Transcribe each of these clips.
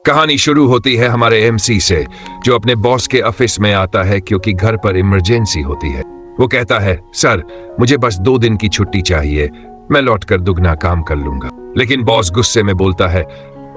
कहानी शुरू होती है हमारे एमसी से, जो अपने बॉस के ऑफिस में आता है क्योंकि घर पर इमरजेंसी होती है। वो कहता है, सर मुझे बस 2 दिन की छुट्टी चाहिए, मैं लौटकर दुगना काम कर लूंगा। लेकिन बॉस गुस्से में बोलता है,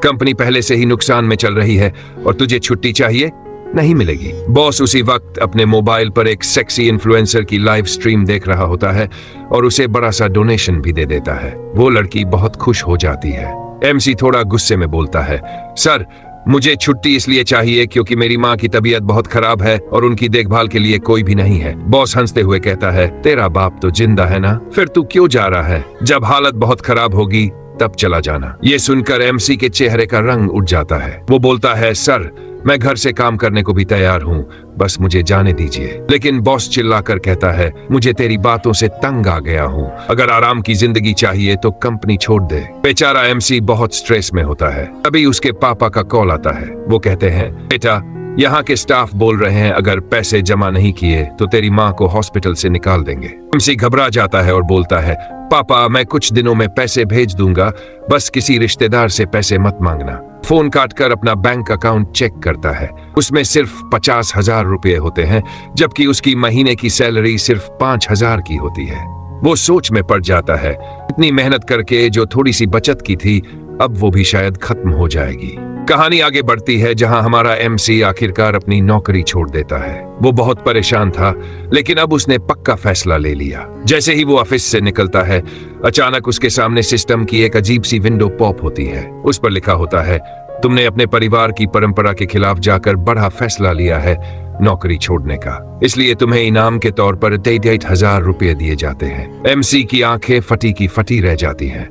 कंपनी पहले से ही नुकसान में चल रही है और तुझे छुट्टी चाहिए, नहीं मिलेगी। बॉस उसी वक्त अपने मोबाइल पर एक सेक्सी इन्फ्लुएंसर की लाइव स्ट्रीम देख रहा होता है और उसे बड़ा सा डोनेशन भी दे देता है। वो लड़की बहुत खुश हो जाती है। एमसी थोड़ा गुस्से में बोलता है, सर मुझे छुट्टी इसलिए चाहिए क्योंकि मेरी माँ की तबीयत बहुत खराब है और उनकी देखभाल के लिए कोई भी नहीं है। बॉस हंसते हुए कहता है, तेरा बाप तो जिंदा है ना, फिर तू क्यों जा रहा है? जब हालत बहुत खराब होगी तब चला जाना। ये सुनकर एमसी के चेहरे का रंग उठ जाता है। वो बोलता है, सर मैं घर से काम करने को भी तैयार हूँ, बस मुझे जाने दीजिए। लेकिन बॉस चिल्लाकर कहता है, मुझे तेरी बातों से तंग आ गया हूँ, अगर आराम की जिंदगी चाहिए तो कंपनी छोड़ दे। बेचारा एमसी बहुत स्ट्रेस में होता है। तभी उसके पापा का कॉल आता है। वो कहते हैं, बेटा यहाँ के स्टाफ बोल रहे हैं अगर पैसे जमा नहीं किए तो तेरी माँ को हॉस्पिटल से निकाल देंगे। एमसी घबरा जाता है और बोलता है, पापा मैं कुछ दिनों में पैसे भेज दूंगा, बस किसी रिश्तेदार से पैसे मत मांगना। फोन काटकर अपना बैंक अकाउंट चेक करता है। उसमें सिर्फ 50,000 रुपए होते हैं, जबकि उसकी महीने की सैलरी सिर्फ 5,000 की होती है। वो सोच में पड़ जाता है, इतनी मेहनत करके जो थोड़ी सी बचत की थी अब वो भी शायद खत्म हो जाएगी। कहानी आगे बढ़ती है जहां हमारा एमसी आखिरकार अपनी नौकरी छोड़ देता है। वो बहुत परेशान था, लेकिन अब उसने पक्का फैसला ले लिया। जैसे ही वो ऑफिस से निकलता है, अचानक उसके सामने सिस्टम की एक अजीब सी विंडो पॉप होती है। उस पर लिखा होता है, तुमने अपने परिवार की परंपरा के खिलाफ जाकर बड़ा फैसला लिया है नौकरी छोड़ने का, इसलिए तुम्हें इनाम के तौर पर 8,000 रुपए दिए जाते हैं। एमसी की आंखें फटी की फटी रह जाती हैं।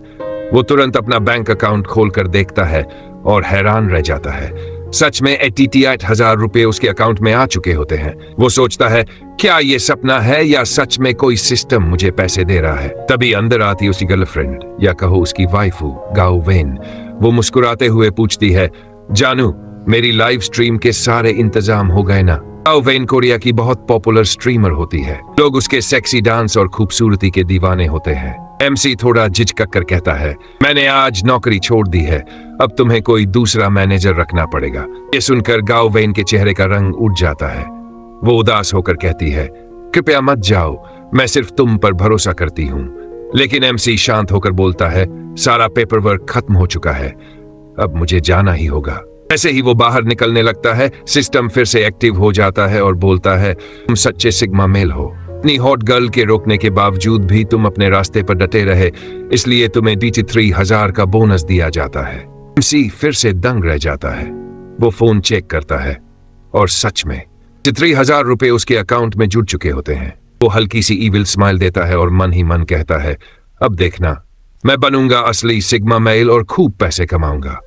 वो तुरंत अपना बैंक अकाउंट खोलकर देखता है और हैरान रह जाता है। सच में 88,000 रुपए उसके अकाउंट में आ चुके होते हैं। वो सोचता है, क्या ये सपना है या सच में कोई सिस्टम मुझे पैसे दे रहा है? तभी अंदर आती उसकी गर्लफ्रेंड, या कहो उसकी वाइफू गाओ वेन। वो मुस्कुराते हुए पूछती है, जानू मेरी लाइव स्ट्रीम के सारे इंतजाम हो गए ना? गाओ वेन कोरिया की बहुत पॉपुलर स्ट्रीमर होती है। लोग उसके सेक्सी डांस और खूबसूरती के दीवाने होते हैं। एमसी थोड़ा झिझक कर कहता है, मैंने आज नौकरी छोड़ दी है, अब तुम्हें कोई दूसरा मैनेजर रखना पड़ेगा। ये सुनकर गाओ वेन के चेहरे का रंग उठ जाता है। वो उदास होकर कहती है, कृपया मत जाओ, मैं सिर्फ तुम पर भरोसा करती हूँ। लेकिन एमसी शांत होकर बोलता है, सारा पेपर वर्क खत्म हो चुका है, अब मुझे जाना ही होगा। ऐसे ही वो बाहर निकलने लगता है, सिस्टम फिर से एक्टिव हो जाता है और बोलता है, तुम सच्चे सिग्मा मेल हो। इतनी हॉट गर्ल के रोकने के बावजूद भी तुम अपने रास्ते पर डटे रहे, इसलिए तुम्हें 83,000 का बोनस दिया जाता है। एमसी फिर से दंग रह जाता है। वो फोन चेक करता है और सच में 83,000 रुपए उसके अकाउंट में जुड़ चुके होते हैं। वो हल्की सी ईविल स्माइल देता है और मन ही मन कहता है, अब देखना मैं बनूंगा असली सिग्मा मेल और खूब पैसे कमाऊंगा।